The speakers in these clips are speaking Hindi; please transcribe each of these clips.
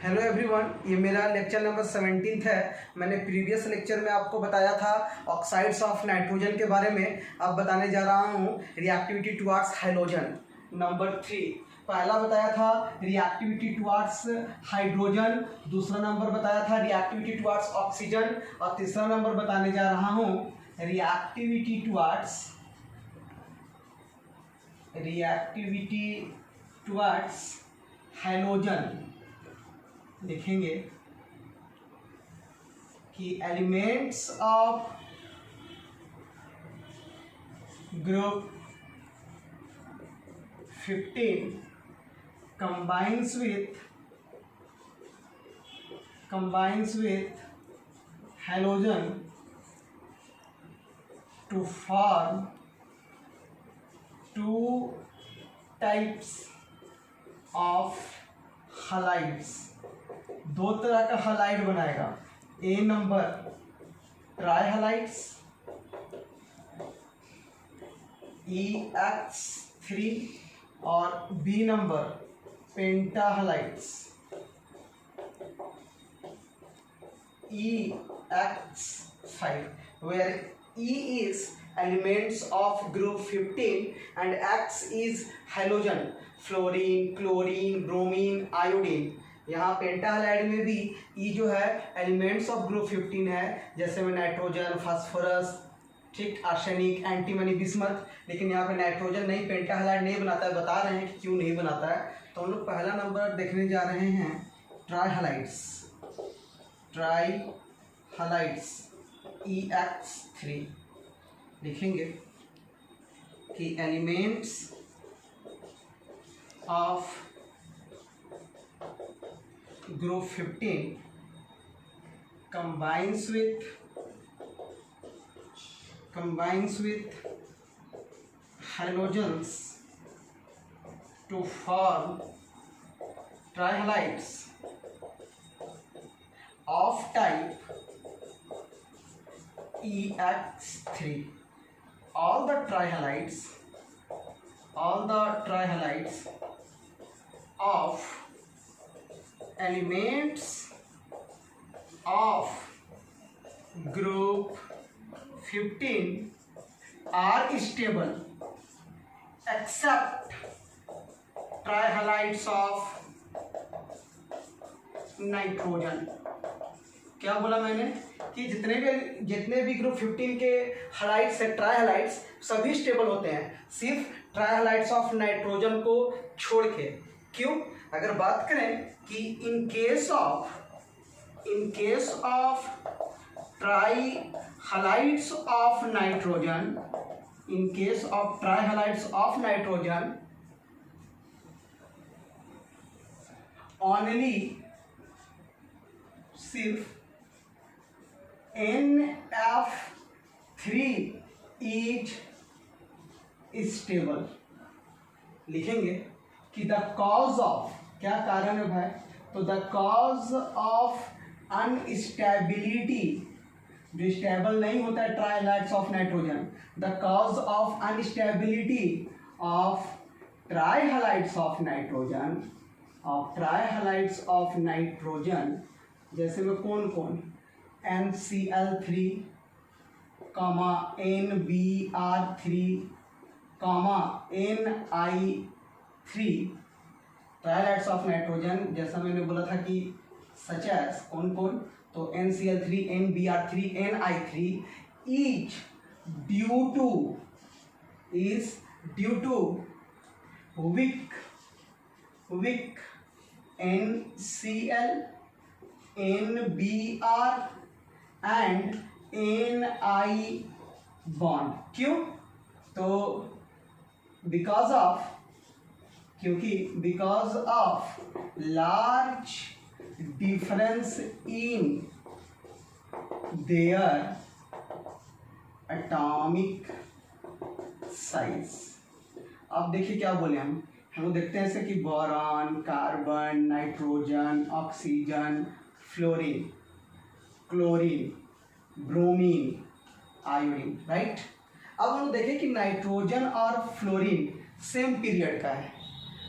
हेलो एवरीवन, ये मेरा लेक्चर नंबर 17 है। मैंने प्रीवियस लेक्चर में आपको बताया था ऑक्साइड्स ऑफ नाइट्रोजन के बारे में। अब बताने जा रहा हूँ रिएक्टिविटी टुवार्ड्स हाइड्रोजन। नंबर 3 पहला बताया था रिएक्टिविटी टुवार्ड्स हाइड्रोजन, दूसरा नंबर बताया था रिएक्टिविटी टुवार्ड्स ऑक्सीजन, और तीसरा नंबर बताने जा रहा हूँ रिएक्टिविटी टुवार्ड्स हैलोजन। देखेंगे कि elements of group 15 combines with halogen to form two types of halides। दो तरह का हलाइड बनाएगा। ए नंबर ट्राई हलाइड्स EX3 और बी number penta halides EX5, where E is elements of group 15 and X is halogen, fluorine, chlorine, bromine, iodine. यहाँ पेंटा हलाइड में भी ई जो है एलिमेंट्स ऑफ ग्रुप 15 है, जैसे में नाइट्रोजन, फास्फोरस, ठीक, आर्सेनिक, एंटीमनी, बिस्मथ। लेकिन यहाँ पे नाइट्रोजन नहीं, पेंटा हलाइड नहीं बनाता है। बता रहे हैं कि क्यों नहीं बनाता है। तो हम लोग पहला नंबर देखने जा रहे हैं ट्राई हलाइड्स EX3। लिखेंगे कि elements of group 15 combines with halogens to form trihalides of type EX3। all the trihalides of elements of group 15 are stable except trihalides of nitrogen। क्या बोला मैंने कि जितने भी ग्रुप 15 के हलाइड्स है, ट्राई हलाइड्स, सभी स्टेबल होते हैं, सिर्फ ट्राई हलाइड्स ऑफ नाइट्रोजन को छोड़ के। क्यों? अगर बात करें कि in case of tri halides of nitrogen, only सिर्फ NF3 इज स्टेबल। लिखेंगे कि द कॉज ऑफ, क्या कारण है भाई, तो द कॉज ऑफ अनस्टेबिलिटी, जो स्टेबल नहीं होता है tri halides of nitrogen, the cause of instability of tri halides of nitrogen, जैसे में कौन NCl3, NBr3, Ni3 ट्राइलाइड्स of nitrogen. जैसा मैंने बोला था कि सच एज कौन, तो NCl3, NBr3, Ni3 each is due to weak NCl, NBr and Ni bond. क्यों? तो because of large difference in their atomic size. अब देखिए क्या बोले हम लोग देखते हैं ऐसे कि boron, carbon, nitrogen, oxygen, fluorine, chlorine, bromine, iodine, right. अब हम देखें कि नाइट्रोजन और फ्लोरीन सेम पीरियड का है।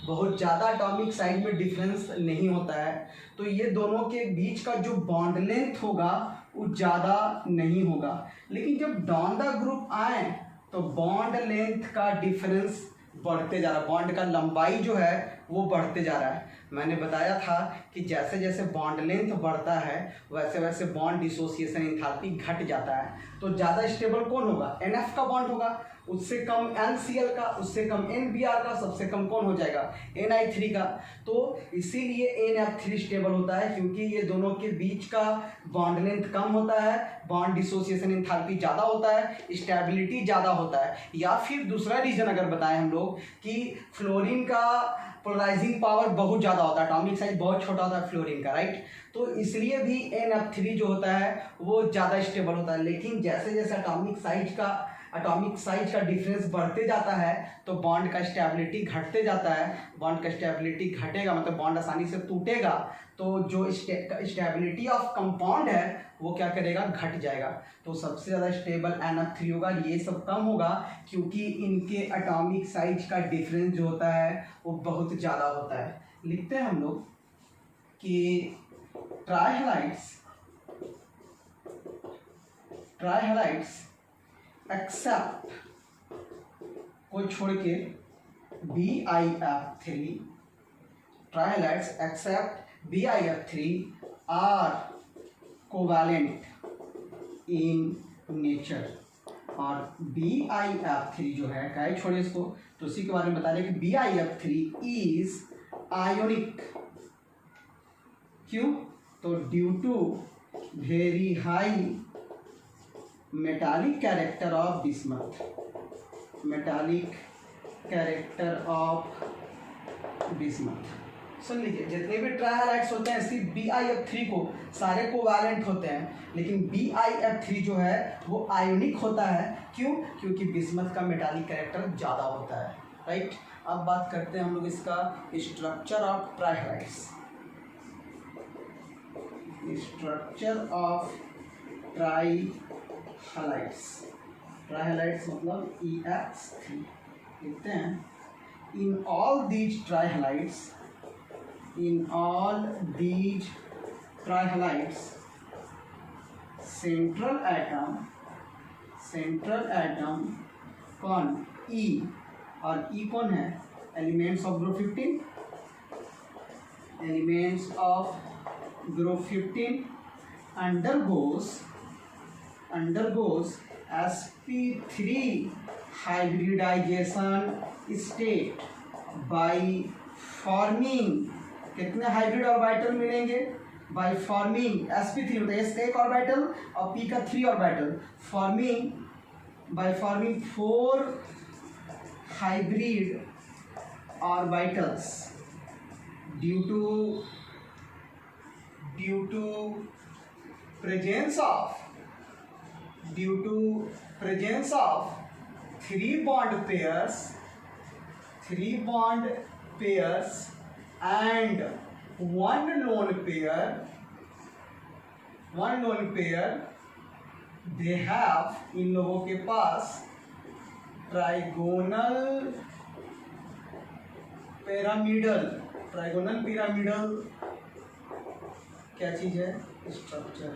बहुत ज़्यादा एटॉमिक साइज में डिफरेंस नहीं होता है, तो ये दोनों के बीच का जो बॉन्ड लेंथ होगा वो ज़्यादा नहीं होगा। लेकिन जब डाउन द ग्रुप आए तो बॉन्ड लेंथ का डिफरेंस बढ़ते जा रहा है, बॉन्ड का लंबाई जो है वो बढ़ते जा रहा है। मैंने बताया था कि जैसे जैसे बॉन्ड लेंथ बढ़ता है वैसे वैसे बॉन्ड डिसोसिएशन एंथैल्पी घट जाता है। तो ज़्यादा स्टेबल कौन होगा? NF का बॉन्ड होगा, उससे कम NCl का, उससे कम NBr का, सबसे कम कौन हो जाएगा? Ni3 का। तो इसीलिए NF3 स्टेबल होता है, क्योंकि ये दोनों के बीच का बॉन्ड लेंथ कम होता है, बॉन्ड डिसोसिएशन एंथैल्पी ज़्यादा होता है, स्टेबिलिटी ज़्यादा होता है। या फिर दूसरा रीजन अगर बताएं हम लोग कि फ्लोरीन का पोलराइजिंग पावर बहुत ज़्यादा होता है, एटॉमिक साइज बहुत छोटा होता है फ्लोरीन का, राइट। तो इसलिए भी NF3 जो होता है वो ज़्यादा स्टेबल होता है। लेकिन जैसे जैसे एटॉमिक साइज का डिफरेंस बढ़ते जाता है तो बॉन्ड का स्टेबिलिटी घटते जाता है। बॉन्ड का स्टेबिलिटी घटेगा मतलब बॉन्ड आसानी से टूटेगा, तो जो स्टेबिलिटी ऑफ कंपाउंड है वो क्या करेगा? घट जाएगा। तो सबसे ज़्यादा स्टेबल NF3 होगा, ये सब कम होगा क्योंकि इनके एटॉमिक साइज का डिफरेंस जो होता है वो बहुत ज़्यादा होता है। लिखते हैं हम लोग कि ट्राइहलाइड्स एक्सेप्ट को छोड़ के BiF3, trihalides except BiF3 are covalent in nature. और BiF3 जो है, क्या छोड़े इसको, तो उसी के बारे में बता रहे कि BiF3 इज आयोनिक। क्यों? तो due to very high metallic character of bismuth, metallic character of bismuth. सुन लीजिए, जितने भी ट्राइहलाइड्स होते हैं सिर्फ BiF3 को, सारे कोवैलेंट होते हैं, लेकिन BiF3 जो है वो आयोनिक होता है। क्यों? क्योंकि बिस्मथ का मेटालिक कैरेक्टर ज़्यादा होता है, राइट। अब बात करते हैं हम लोग इसका structure of trihalides. Structure of trihalides मतलब EX3 लिखते हैं। In all these trihalides central atom कौन? E, और E कौन है? Elements of group 15, elements of group 15 undergoes sp3 hybridization state by forming, कितने हाइब्रिड ऑर्बिटल मिलेंगे? by forming sp3 होता है S का एक ऑर्बिटल और P का 3 orbital, by forming 4 hybrid orbitals due to presence of 3 bond pairs and one lone pair, they have, इन लोगों के पास ट्राइगोनल पिरामिडल क्या चीज है? स्ट्रक्चर।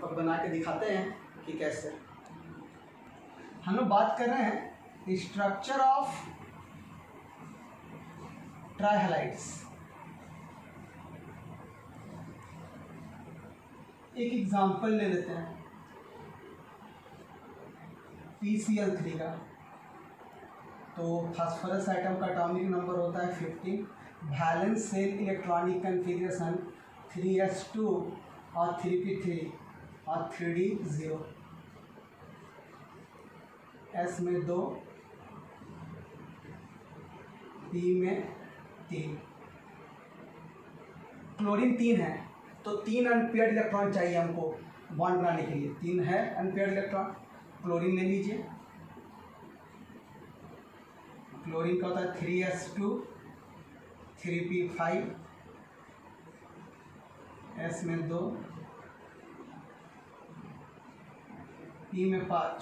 अब बना के दिखाते हैं कि कैसे। हम लोग बात कर रहे हैं स्ट्रक्चर ऑफ ट्राइहलाइड्स। एक एग्जांपल ले लेते हैं PCl3 का। तो फास्फोरस आइटम का एटॉमिक नंबर होता है 15, balance cell electronic configuration 3s2 और 3p3 और 3d0, S में 2, P में 3। क्लोरीन 3 है तो 3 अनपेयर्ड इलेक्ट्रॉन चाहिए हमको बॉन्ड बनाने के लिए। 3 है अनपेयर्ड इलेक्ट्रॉन, क्लोरीन ले लीजिए। क्लोरीन का होता है 3s2 3p5, S में 2, P में 5।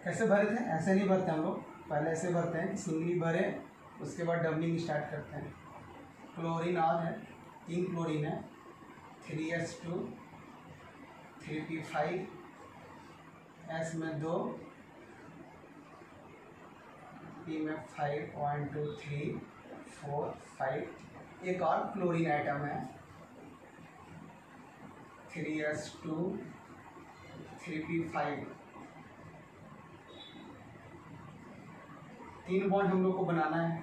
कैसे भरे थे? ऐसे नहीं भरते हम लोग, पहले ऐसे भरते हैं, सिंगली भरे, उसके बाद डबलिंग स्टार्ट करते हैं। क्लोरीन आज है, 3 क्लोरीन है, 3s2, 3p5, S में 2, P में 5, 1 2 3 4 5। एक और क्लोरीन आइटम है, 3s2, 3p5। 3 बॉन्ड हम लोग को बनाना है।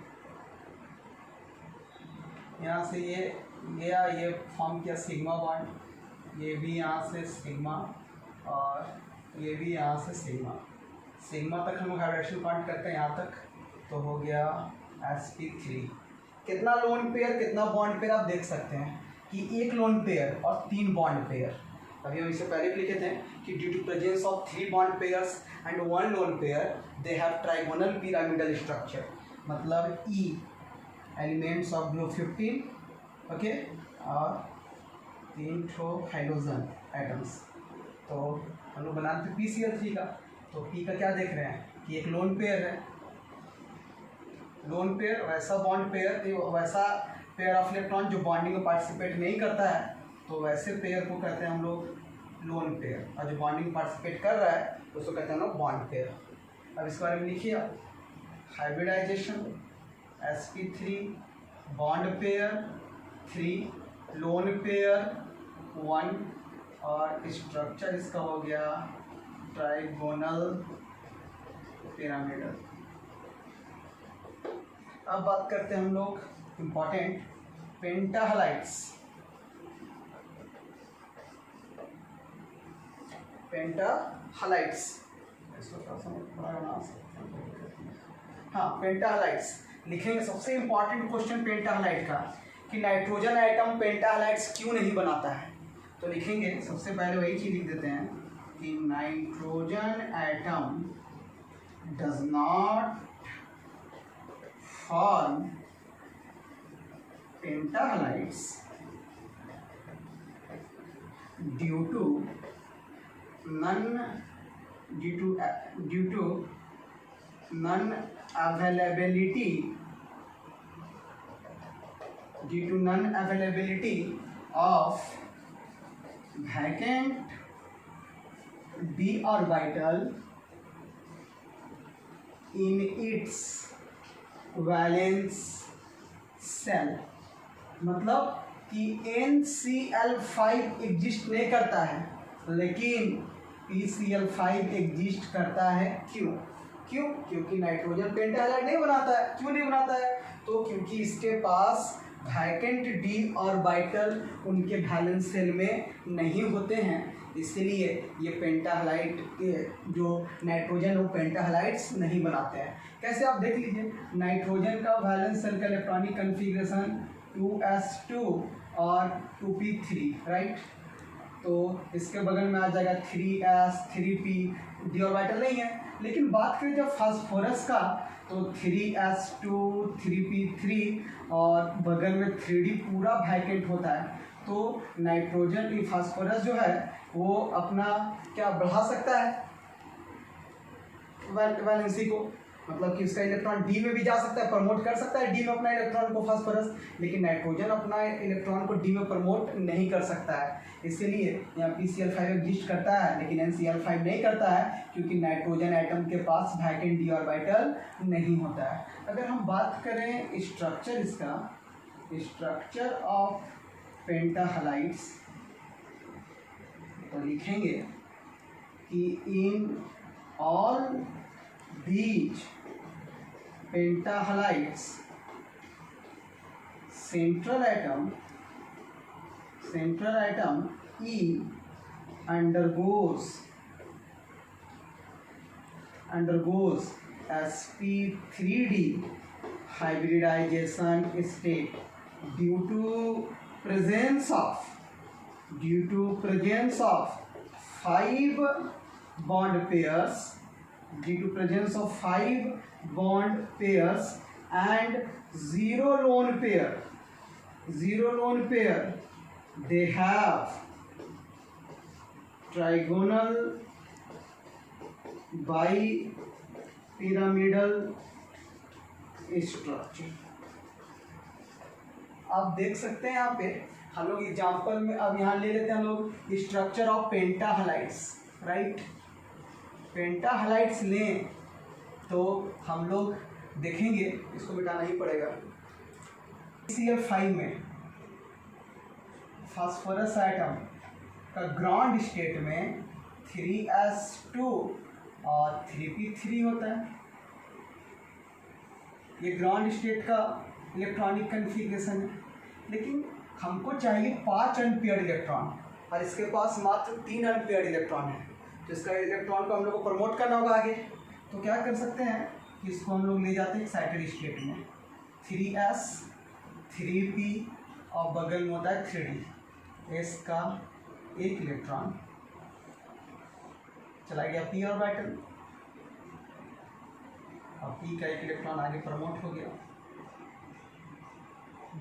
यहाँ से ये गया, ये फॉर्म किया सिग्मा बॉन्ड, ये भी यहाँ से सिग्मा और ये भी यहाँ से सिग्मा। सिग्मा तक हम लोग हाइड्रोजन काउंट करते हैं यहाँ तक, तो हो गया sp3। कितना लोन पेयर कितना बॉन्ड पेयर आप देख सकते हैं कि 1 लोन पेयर और 3 बॉन्ड पेयर। अभी हम इससे पहले भी लिखे थे कि due to presence of 3 bond pairs and 1 lone pair they have trigonal pyramidal structure. मतलब E elements of group 15, okay, और 3 ठो हाइड्रोजन एटम्स। तो हम लोग बनाते PCl3 का, तो P का क्या देख रहे हैं कि एक लोन पेयर है। लोन पेयर वैसा बॉन्ड पेयर, वैसा पेयर ऑफ इलेक्ट्रॉन जो बॉन्डिंग में पार्टिसिपेट नहीं करता है, तो वैसे पेयर को कहते हैं हम लोग लोन पेयर, और जो बॉन्डिंग में पार्टिसिपेट कर रहा है उसको कहते हैं हम लोग बॉन्ड पेयर। अब इसके बारे में लिखिए आप, hybridization sp3 bond pair 3 lone pair 1 और स्ट्रक्चर इसका हो गया ट्राइगोनल पिरामिडल। अब बात करते हैं हम लोग इम्पॉर्टेंट पेंटाहलाइड्स। पेंटाहलाइड्स, हाँ पेंटाहलाइड्स लिखेंगे। सबसे इम्पॉर्टेंट क्वेश्चन पेंटाहलाइड का कि नाइट्रोजन आइटम पेंटाहलाइड्स क्यों नहीं बनाता है, तो लिखेंगे सबसे पहले वही चीज लिख देते हैं कि nitrogen atom does not form pentahalides due to non availability of vacant d orbital in its valence shell। मतलब कि NCl5 एग्जिस्ट नहीं करता है लेकिन PCl5 एग्जिस्ट करता है। क्यों? क्योंकि नाइट्रोजन पेंटाहलाइड नहीं बनाता है। क्यों नहीं बनाता है? तो क्योंकि इसके पास वैकेंट d ऑर्बिटल उनके वैलेंस शेल में नहीं होते हैं, इसलिए ये पेंटाहलाइड के जो नाइट्रोजन वो पेंटाहलाइड्स नहीं बनाते हैं। कैसे आप देख लीजिए, नाइट्रोजन का वैलेंस शेल का इलेक्ट्रॉनिक कन्फिग्रेशन 2s2 और 2p3, राइट। तो इसके बगल में आ जाएगा 3s 3p, d ऑर्बिटल नहीं है। लेकिन बात करें जब फास्फोरस का, तो 3s2 3p3 और बगल में 3d पूरा वैकेंट होता है। तो नाइट्रोजन फास्फोरस जो है वो अपना क्या बढ़ा सकता है वैलेंसी को, मतलब कि उसका इलेक्ट्रॉन डी में भी जा सकता है, प्रमोट कर सकता है डी में अपना इलेक्ट्रॉन को फास्फोरस, लेकिन नाइट्रोजन अपना इलेक्ट्रॉन को डी में प्रमोट नहीं कर सकता है। इसीलिए यहाँ PCl5 एग्जिस्ट करता है लेकिन NCl5 नहीं करता है, क्योंकि नाइट्रोजन एटम के पास वैकेंट डी ऑर्बिटल नहीं होता है। अगर हम बात करें स्ट्रक्चर, इसका स्ट्रक्चर ऑफ पेंटाहलाइड्स, तो लिखेंगे कि in all these pentahalides central atom E undergoes sp3d hybridization state due to presence of 5 bond pairs and 0 lone pair, they have trigonal pyramidal structure. आप देख सकते हैं यहाँ पे हम लोग एग्जाम्पल में अब यहाँ ले लेते हैं हम लोग structure of penta halides, right. Penta halides लें तो हम लोग देखेंगे, इसको मिटाना ही पड़ेगा। CF5 में फास्फोरस आइटम का ग्राउंड स्टेट में 3s2 और 3p3 होता है। ये ग्राउंड स्टेट का इलेक्ट्रॉनिक कन्फिग्रेशन है, लेकिन हमको चाहिए 5 अनपेयर्ड इलेक्ट्रॉन और इसके पास मात्र 3 अनपेयर्ड इलेक्ट्रॉन है। तो इसका इलेक्ट्रॉन को हम लोग को प्रमोट करना होगा आगे। तो क्या कर सकते हैं कि इसको हम लोग ले जाते हैं एक्साइटेड स्टेट में, 3s 3p और बगल में होता है 3d। s का एक इलेक्ट्रॉन चला गया p ऑर्बिटल और p का एक इलेक्ट्रॉन आगे प्रमोट हो गया।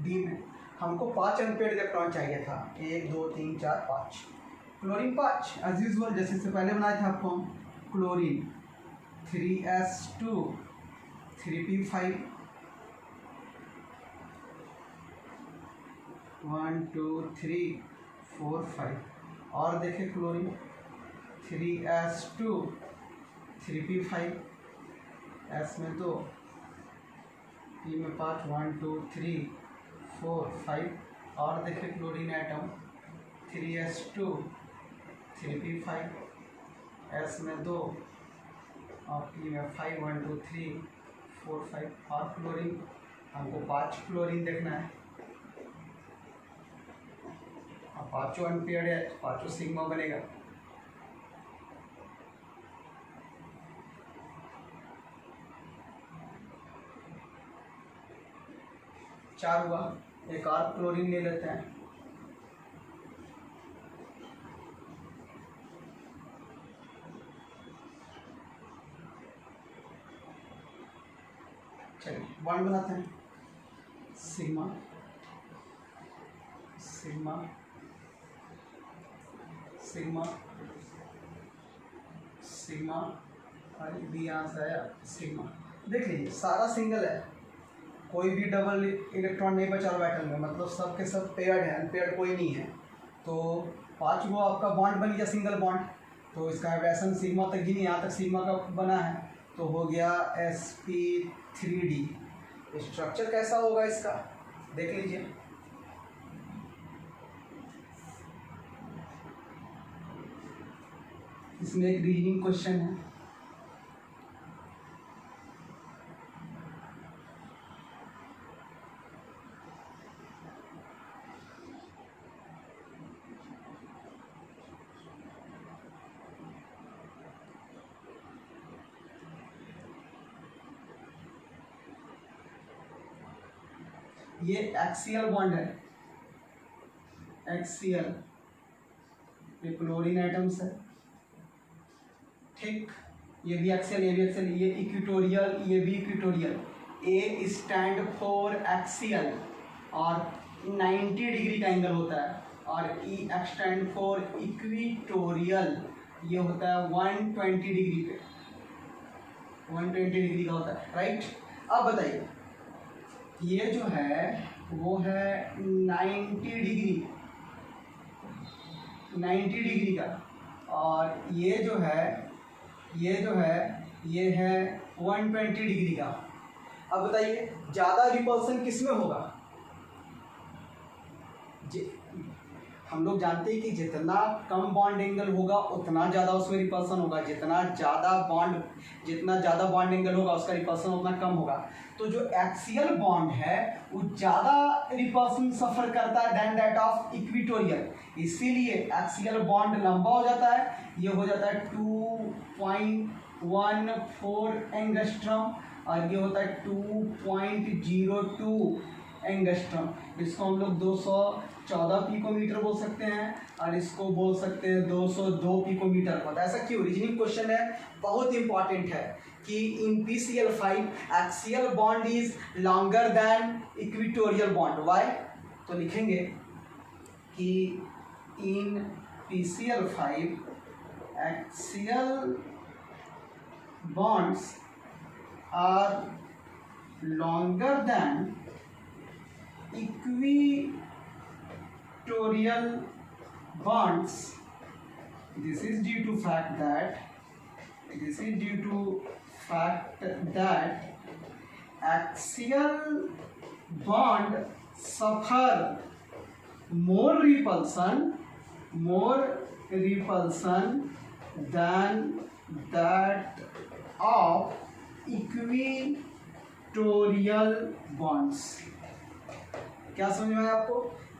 d में हमको 5 अनपेयर्ड इलेक्ट्रॉन चाहिए था, 1 2 3 4 5। क्लोरीन 5 एज यूजुअल जैसे इससे पहले बनाया था आपको। क्लोरीन 3s2 3p5 1 2 3 4 5 और देखें क्लोरीन 3s2 3p5 s में 2 p में 5 1 2 3 4 5 और देखें chlorine atom 3s2 3p5 s में 2 और p में 5 1 2 3 4 5 और क्लोरीन हमको 5 क्लोरीन देखना है और 5 अनपेयर्ड है, 5 सिग्मा बनेगा। चार हुआ, एक और क्लोरीन ले लेते हैं। चलिए बॉन्ड बनाते हैं, सिग्मा सिग्मा सिग्मा सिग्मा और बी यहाँ से आया सिग्मा। देख लीजिए सारा सिंगल है, कोई भी डबल इलेक्ट्रॉन नहीं बचा ऑर्बिटल में, मतलब सब के सब पेयर्ड है, अनपेयर्ड कोई नहीं है। तो 5 गो आपका बॉन्ड बन गया सिंगल बॉन्ड। तो इसका वाइब्रेशन सिग्मा तक ही नहीं, यहाँ तक सिग्मा का बना है, तो हो गया sp3d। स्ट्रक्चर कैसा होगा इसका देख लीजिए। इसमें एक रीजनिंग क्वेश्चन है। ये एक्सियल बॉन्ड है, एक्सियल, ये क्लोरीन एटम्स है, ठीक। ये भी एक्सियल, ये भी एक्सियल, ये इक्वेटोरियल, ये भी equatorial. A stand for axial और 90 डिग्री का एंगल होता है, और ई स्टैंड फॉर इक्वेटोरियल, ये होता है 120 डिग्री पे, 120 डिग्री का होता है, राइट। अब बताइए ये जो है वो है 90 डिग्री, 90 डिग्री का, और ये जो है ये है 120 डिग्री का। अब बताइए ज़्यादा रिपल्सन किस में होगा। हम लोग जानते हैं कि जितना कम बॉन्ड एंगल होगा उतना ज़्यादा उसमें रिपल्सन होगा, जितना ज़्यादा बॉन्ड एंगल होगा उसका रिपल्सन उतना कम होगा। तो जो एक्सियल बॉन्ड है वो ज़्यादा रिपल्सन सफ़र करता है देन दैट ऑफ इक्वेटोरियल, इसीलिए एक्सियल बॉन्ड लंबा हो जाता है। ये हो जाता है 2.14 एंगस्ट्रम और ये होता है 2.02 एंगस्ट्रम। इसको हम लोग 214 पिकोमीटर बोल सकते हैं और इसको बोल सकते हैं 202 पिकोमीटर। पता है ऐसा क्यों? रीजनिंग क्वेश्चन है, बहुत इंपॉर्टेंट है कि इन PCl5 axial bond is longer than equatorial bond. Why? तो लिखेंगे कि इन PCl5 axial bonds are longer than equatorial bonds. This is due to fact that axial bond suffer more repulsion than that of equatorial bonds. क्या समझ में आया आपको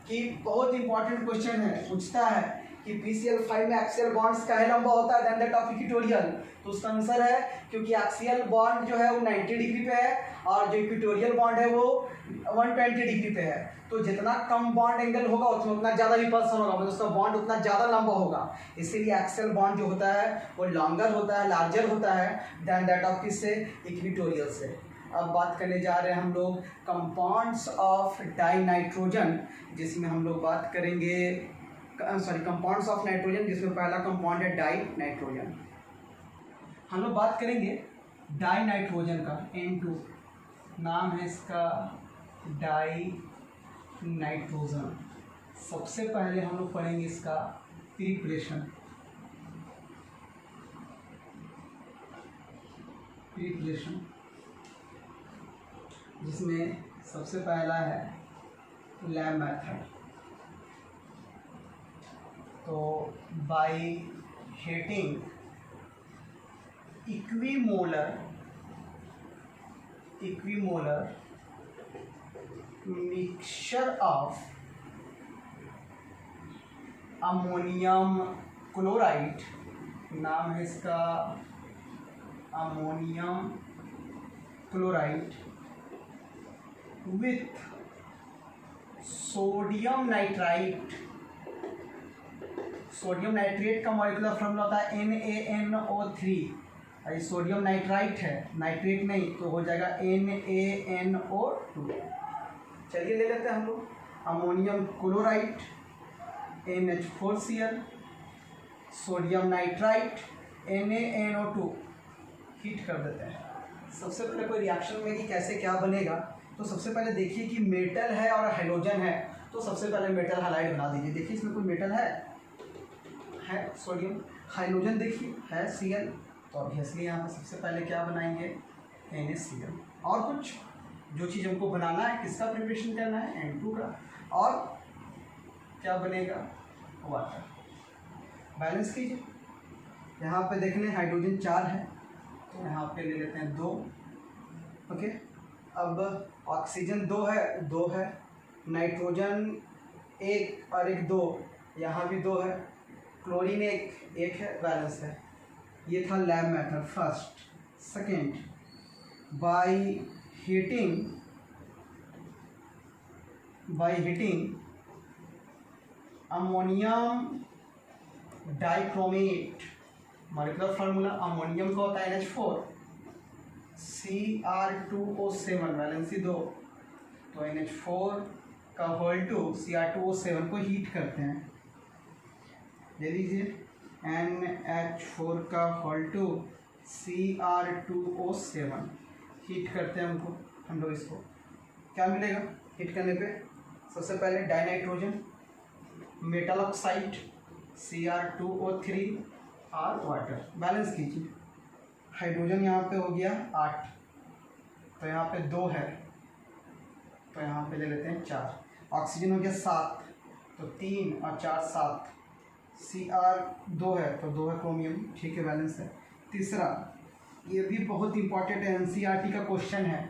कि बहुत इंपॉर्टेंट क्वेश्चन है, पूछता है कि PCl5 में एक्सियल बॉन्ड्स का लंबा होता है देन दैट ऑफ इक्वेटोरियल, तो उसका आंसर है क्योंकि एक्सियल बॉन्ड जो है वो 90 डिग्री पे है और जो इक्वेटोरियल बॉन्ड है वो 120 डिग्री पे है, तो जितना कम बॉन्ड एंगल होगा उसमें उतना ज़्यादा रिपल्सन होगा, मतलब उसका बॉन्ड उतना ज़्यादा लंबा होगा, इसीलिए एक्सियल बॉन्ड जो होता है वो लॉन्गर होता है, लार्जर होता है देन दैट ऑफ किससे, इक्वेटोरियल से। अब बात करने जा रहे हैं हम लोग कंपाउंड्स ऑफ डाइनाइट्रोजन, जिसमें हम लोग बात करेंगे कंपाउंड्स ऑफ नाइट्रोजन, जिसमें पहला कंपाउंड है डाइनाइट्रोजन। हम लोग बात करेंगे डाइनाइट्रोजन का, N2 नाम है इसका डाइनाइट्रोजन। सबसे पहले हम लोग पढ़ेंगे इसका प्रिपरेशन। जिसमें सबसे पहला है लैब मेथड। तो by heating equimolar mixture of ammonium chloride, नाम है इसका ammonium chloride with sodium nitrite. Sodium nitrate का मॉलिक्यूलर फॉर्मूला होता है NaNO3, ये सोडियम नाइट्राइट है, नाइट्रेट नहीं, तो हो जाएगा NaNO2। चलिए ले लेते हैं हम लोग ammonium chloride NH4Cl, sodium nitrite NaNO2, heat कर देते हैं। सबसे पहले कोई रिएक्शन में कि कैसे क्या बनेगा, तो सबसे पहले देखिए कि मेटल है और हाइड्रोजन है, तो सबसे पहले मेटल हाइलाइट बना दीजिए। देखिए इसमें कोई मेटल है सोडियम, हाइड्रोजन देखिए है Cl, तो ऑब्वियसली यहाँ पर सबसे पहले क्या बनाएंगे NaCl, और कुछ जो चीज़ हमको बनाना है, किसका प्रिपरेशन करना है N2 का, और क्या बनेगा वाटर। बैलेंस कीजिए, यहाँ पे देख लें हाइड्रोजन 4 है, तो यहाँ पे ले लेते हैं 2, ओके। अब ऑक्सीजन 2 है, नाइट्रोजन 1 और 1 2, यहाँ भी 2 है, क्लोरीन 1 है, बैलेंस है। ये था lab method first. Second, by heating ammonium dichromate, molecular formula ammonium का होता है NH4 Cr2O7, वैलेंसी 2, तो NH4 का होल 2 Cr2O7 को हीट करते हैं, ले लीजिए NH4 का होल 2 Cr2O7 हीट करते हैं हम लोग इसको, क्या मिलेगा हीट करने पे, सबसे पहले डाइनाइट्रोजन, मेटल ऑक्साइड Cr2O3 और वाटर। बैलेंस कीजिए, हाइड्रोजन यहाँ पे हो गया 8, तो यहाँ पे 2 है, तो यहाँ पे ले लेते हैं 4, ऑक्सीजन हो गया 7, तो 3 और 4 7, Cr2 है, तो 2 है क्रोमियम, ठीक है, बैलेंस है। तीसरा, ये भी बहुत इंपॉर्टेंट है, NCERT का क्वेश्चन है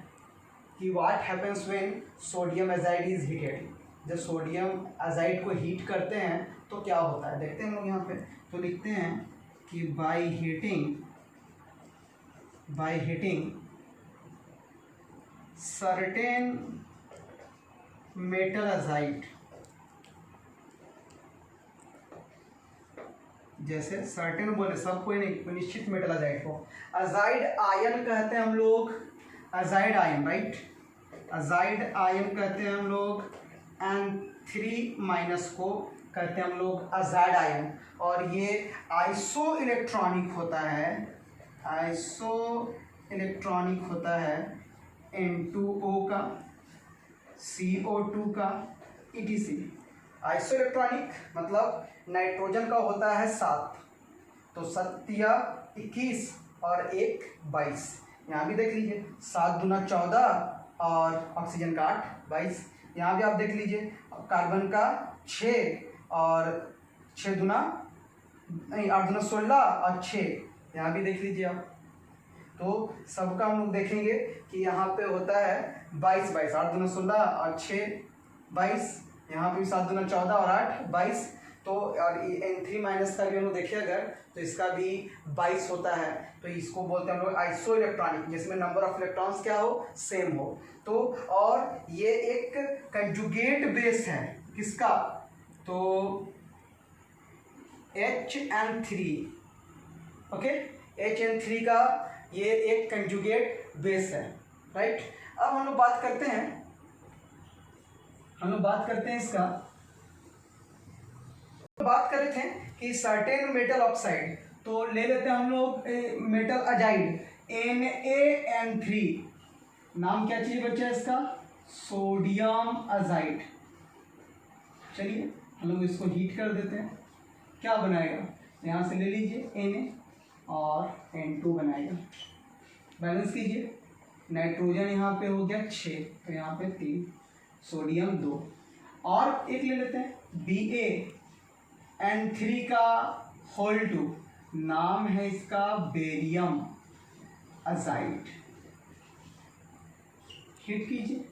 कि what happens when sodium azide is heated. जब सोडियम एजाइड को हीट करते हैं तो क्या होता है, देखते हैं हम लोग यहाँ पे, तो लिखते हैं कि by heating certain metal azide, जैसे सर्टेन बोले सब कोई नहीं, कोई निश्चित मेटल एजाइड को एजाइड आयन कहते हैं हम लोग, azide ion, right, azide ion कहते हैं हम लोग, N3- को कहते हैं हम लोग एजाइड आयन, और ये आइसो इलेक्ट्रॉनिक होता है, आइसो इलेक्ट्रॉनिक होता है N2O का, CO2 का, ETC। आइसो इलेक्ट्रॉनिक मतलब नाइट्रोजन का होता है 7, तो 7 या 21 और 1 22। यहाँ भी देख लीजिए 7 दूना 14 और ऑक्सीजन का 8 22। यहाँ भी आप देख लीजिए कार्बन का 6 और 6 दूना नहीं 8 दूना 16 और 6। यहाँ भी देख लीजिए आप, तो सबका हम लोग देखेंगे कि यहाँ पे होता है 22 22, 8 दूना 16 और 6 22। यहाँ पे 7 दूना 14 और 8 22। तो और N3 माइनस का भी हम लोग देखें अगर, तो इसका भी 22 होता है। तो इसको बोलते हैं हम लोग आइसो इलेक्ट्रॉनिक, जिसमें नंबर ऑफ इलेक्ट्रॉन्स क्या हो, सेम हो। तो और ये एक कंजुगेट बेस है किसका, तो HN3। ओके, HN3 का ये एक कंजुगेट बेस है, राइट। अब हम लोग बात करते हैं इसका, बात कर रहे थे कि सर्टेन मेटल ऑक्साइड, तो ले लेते हैं हम लोग मेटल अजाइड NaN3। नाम क्या चाहिए बच्चा इसका, सोडियम अजाइड। चलिए हम लोग इसको हीट कर देते हैं, क्या बनाएगा, यहाँ से ले लीजिए Na और N2 बनाएगा। बैलेंस कीजिए, नाइट्रोजन यहाँ पे हो गया 6, तो यहाँ पे 3, सोडियम 2, और एक ले लेते हैं BaN3 का होल 2, नाम है इसका बेरियम अजाइड। हिट कीजिए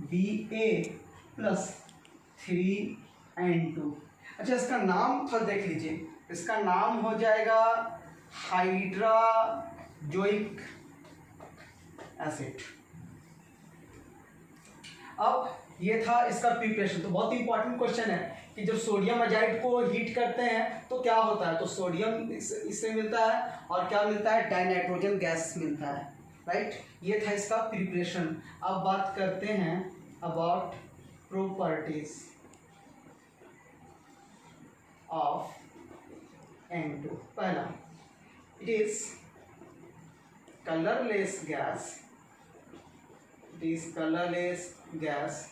Ba+3N2। अच्छा, इसका नाम थोड़ा देख लीजिए, इसका नाम हो जाएगा हाइड्राजोइक एसिड। अब ये था इसका प्रिपरेशन। तो बहुत इंपॉर्टेंट क्वेश्चन है कि जब सोडियम अजाइड को हीट करते हैं तो क्या होता है, तो सोडियम इससे मिलता है और क्या मिलता है, डाइनाइट्रोजन गैस मिलता है, राइट। ये था इसका प्रिपरेशन। अब बात करते हैं अबाउट प्रॉपर्टीज ऑफ N2। पहला, it is colourless gas,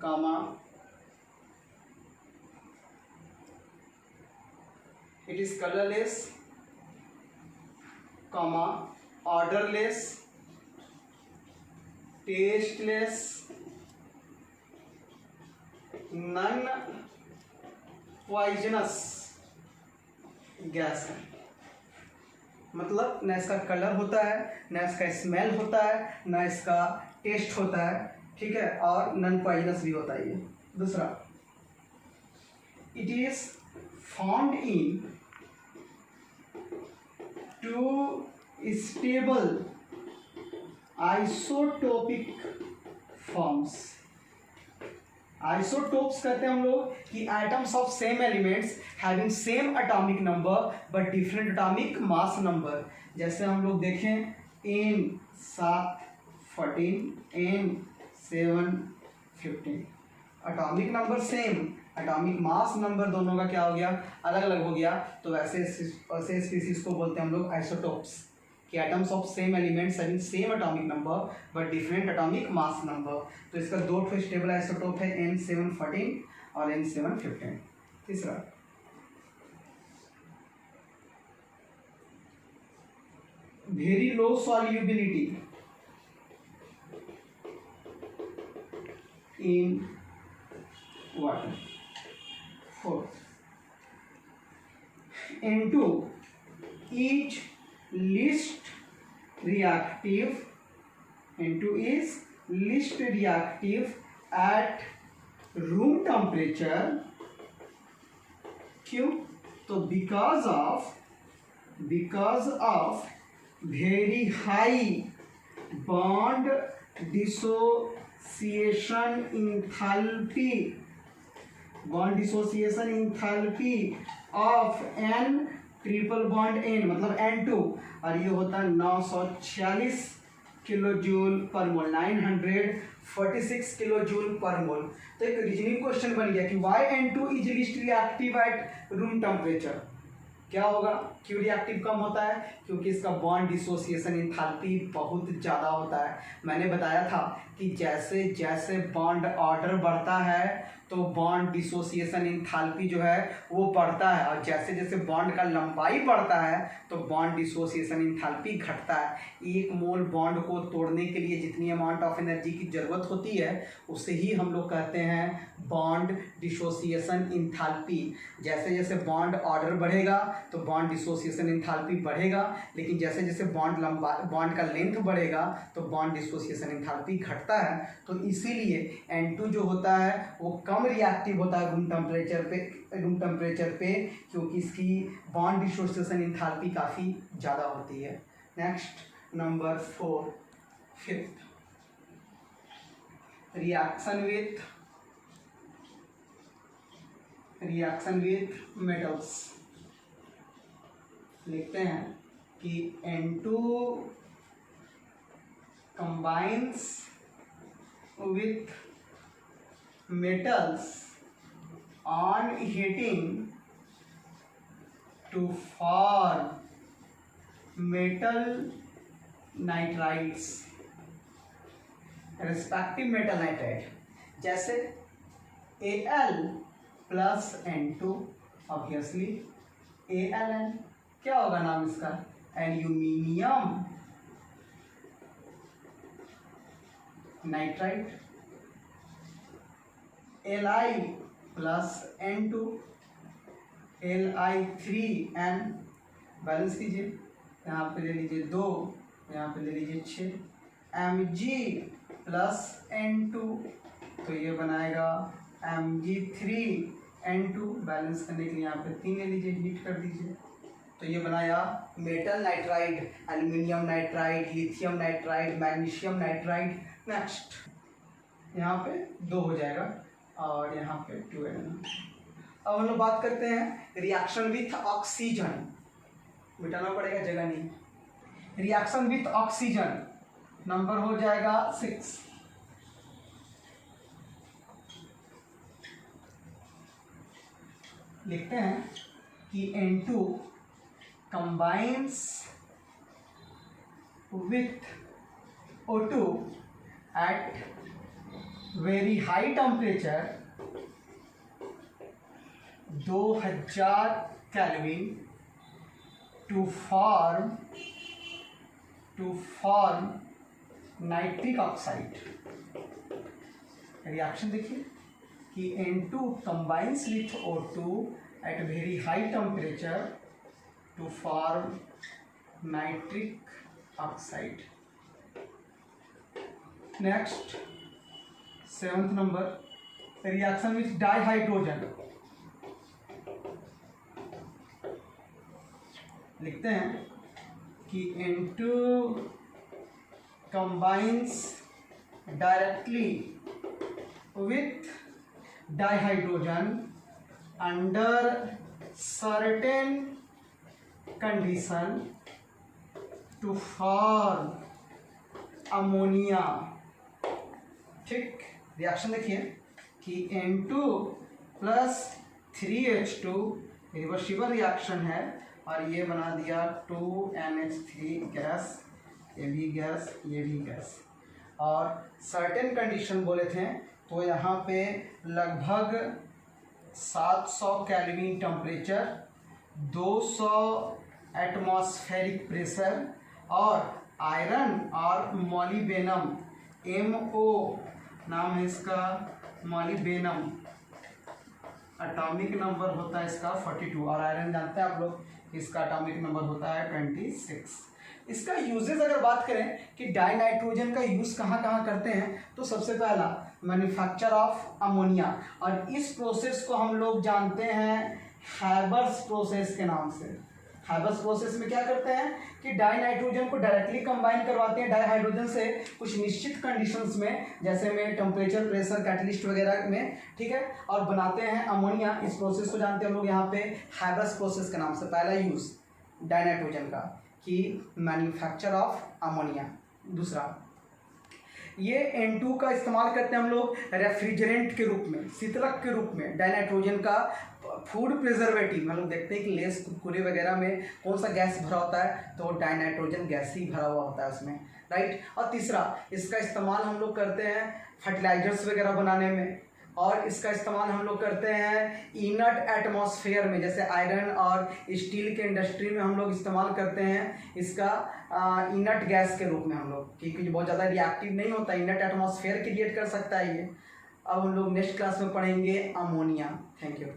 comma, it is colorless, comma, odorless, tasteless, non poisonous gas है। मतलब न इसका कलर होता है, न इसका स्मेल होता है, न इसका टेस्ट होता है, ठीक है, और नॉन पॉइजनस भी होता है ये। दूसरा, it is found in 2 stable isotopic forms. Isotopes कहते हैं हम लोग कि atoms of same elements having same atomic number but different atomic mass number. जैसे हम लोग देखें N7 14, N7 15, atomic number same, atomic mass number दोनों का क्या हो गया, अलग अलग हो गया। तो वैसे स्पीसीज को बोलते हैं हम लोग आइसोटोप्स, कि atoms of same elements having same atomic number but different atomic mass number. तो इसका 2 स्टेबल आइसोटोप है N7 14 और N7 15। तीसरा, very low solubility in water. 4, N2 is least reactive, N2 is least reactive at room temperature। क्यों, तो because of very high bond dissociation enthalpy of n triple bond N मतलब N2, और ये होता है 946 किलो जूल पर मोल, 946 किलो जूल पर मोल। तो एक रीजनिंग क्वेश्चन बन गया कि why N2 is least reactive at room temperature. क्या होगा, क्यों रिएक्टिव कम होता है? क्योंकि इसका बॉन्ड डिसोसिएशन एंथैल्पी बहुत ज़्यादा होता है। मैंने बताया था कि जैसे जैसे बॉन्ड ऑर्डर बढ़ता है तो बॉन्ड डिसोसिएशन एंथैल्पी जो है वो बढ़ता है, और जैसे जैसे बॉन्ड का लंबाई बढ़ता है तो बॉन्ड डिसोसिएशन एंथैल्पी घटता है। एक मोल बॉन्ड को तोड़ने के लिए जितनी अमाउंट ऑफ एनर्जी की ज़रूरत होती है उसे ही हम लोग कहते हैं बॉन्ड डिसोसिएशन एंथैल्पी। जैसे जैसे बॉन्ड ऑर्डर बढ़ेगा तो बॉन्ड डिसोसिएशन एंथैल्पी बढ़ेगा, लेकिन जैसे जैसे बॉन्ड का लेंथ बढ़ेगा तो बॉन्ड डिसोसिएशन एंथैल्पी घटता है। तो इसीलिए N2 जो होता है वो कम रिएक्टिव होता है रूम टेम्परेचर पे, क्योंकि इसकी बॉन्ड डिसोसिएशन एंथैल्पी काफ़ी ज़्यादा होती है। Next number 4, fifth, reaction with metals. लिखते हैं कि N2 combines with metals on heating to form metal nitrides, respective metal nitride। जैसे Al plus N2, obviously ALN क्या होगा नाम इसका, aluminium nitride. Li plus N2, Li3N, balance कीजिए, यहाँ पे ले लीजिए 2, यहाँ पे ले लीजिए 6, Mg प्लस N2, तो ये बनाएगा Mg3N2, बैलेंस करने के लिए यहाँ पे 3 ले लीजिए, हीट कर दीजिए, तो ये बनाया metal nitride, aluminium nitride, lithium nitride, magnesium nitride. Next यहाँ पे 2 हो जाएगा और यहाँ पे 2N। अब हम लोग बात करते हैं रिएक्शन विथ ऑक्सीजन, मिटाना पड़ेगा, जगह नहीं। रिएक्शन विथ ऑक्सीजन नंबर हो जाएगा 6। लिखते हैं कि N2 combines with O2 at very high temperature 2000 Kelvin to form nitric oxide. Reaction देखिए कि N2 combines with O2 at very high temperature to form nitric oxide। Next, 7th number, reaction with dihydrogen। लिखते हैं कि N2 combines directly with dihydrogen under certain condition to form ammonia. ठीक, रिएक्शन देखिए कि N2 plus 3H2 reversible reaction है और ये बना दिया 2NH3 गैस, ये भी गैस, ये भी गैस, और सर्टेन कंडीशन बोले थे तो यहाँ पे लगभग 700 केल्विन टेम्परेचर, 200 एटमॉस्फेरिक प्रेशर और आयरन और मॉलिबेनम, MO नाम है इसका, मॉलिबेनम, एटॉमिक नंबर होता है इसका 42, और आयरन जानते हैं आप लोग इसका एटॉमिक नंबर होता है 26। इसका यूजेस अगर बात करें कि डाई नाइट्रोजन का यूज़ कहाँ कहाँ करते हैं, तो सबसे पहला मैन्युफैक्चर ऑफ अमोनिया, और इस प्रोसेस को हम लोग जानते हैं हैबर्स प्रोसेस के नाम से। हैबर्स प्रोसेस में क्या करते हैं कि डाई नाइट्रोजन को डायरेक्टली कंबाइन करवाते हैं डाई हाइड्रोजन से कुछ निश्चित कंडीशंस में, जैसे में टेम्परेचर, प्रेशर, कैटलिस्ट वगैरह में, ठीक है, और बनाते हैं अमोनिया। इस प्रोसेस को जानते हैं हम लोग यहाँ पे हैबर्स प्रोसेस के नाम से। पहला यूज़ डाई नाइट्रोजन का कि मैन्युफैक्चर ऑफ अमोनिया। दूसरा, ये N2 का इस्तेमाल करते हैं हम लोग रेफ्रिजरेंट के रूप में, शीतलक के रूप में। डाई नाइट्रोजन का फूड प्रिजर्वेटिव हम लोग देखते हैं कि लेस कुरकुरे वगैरह में कौन सा गैस भरा होता है, तो डाइनाइट्रोजन गैस ही भरा हुआ होता है उसमें, राइट। और तीसरा, इसका इस्तेमाल हम लोग करते हैं फर्टिलाइजर्स वगैरह बनाने में, और इसका इस्तेमाल हम लोग करते हैं इनर्ट एटमॉस्फेयर में, जैसे आयरन और स्टील के इंडस्ट्री में हम लोग इस्तेमाल करते हैं इसका इनर्ट गैस के रूप में हम लोग, क्योंकि बहुत ज़्यादा रिएक्टिव नहीं होता, इनर्ट एटमॉस्फेयर क्रिएट कर सकता है ये। अब हम लोग नेक्स्ट क्लास में पढ़ेंगे अमोनिया। Thank you.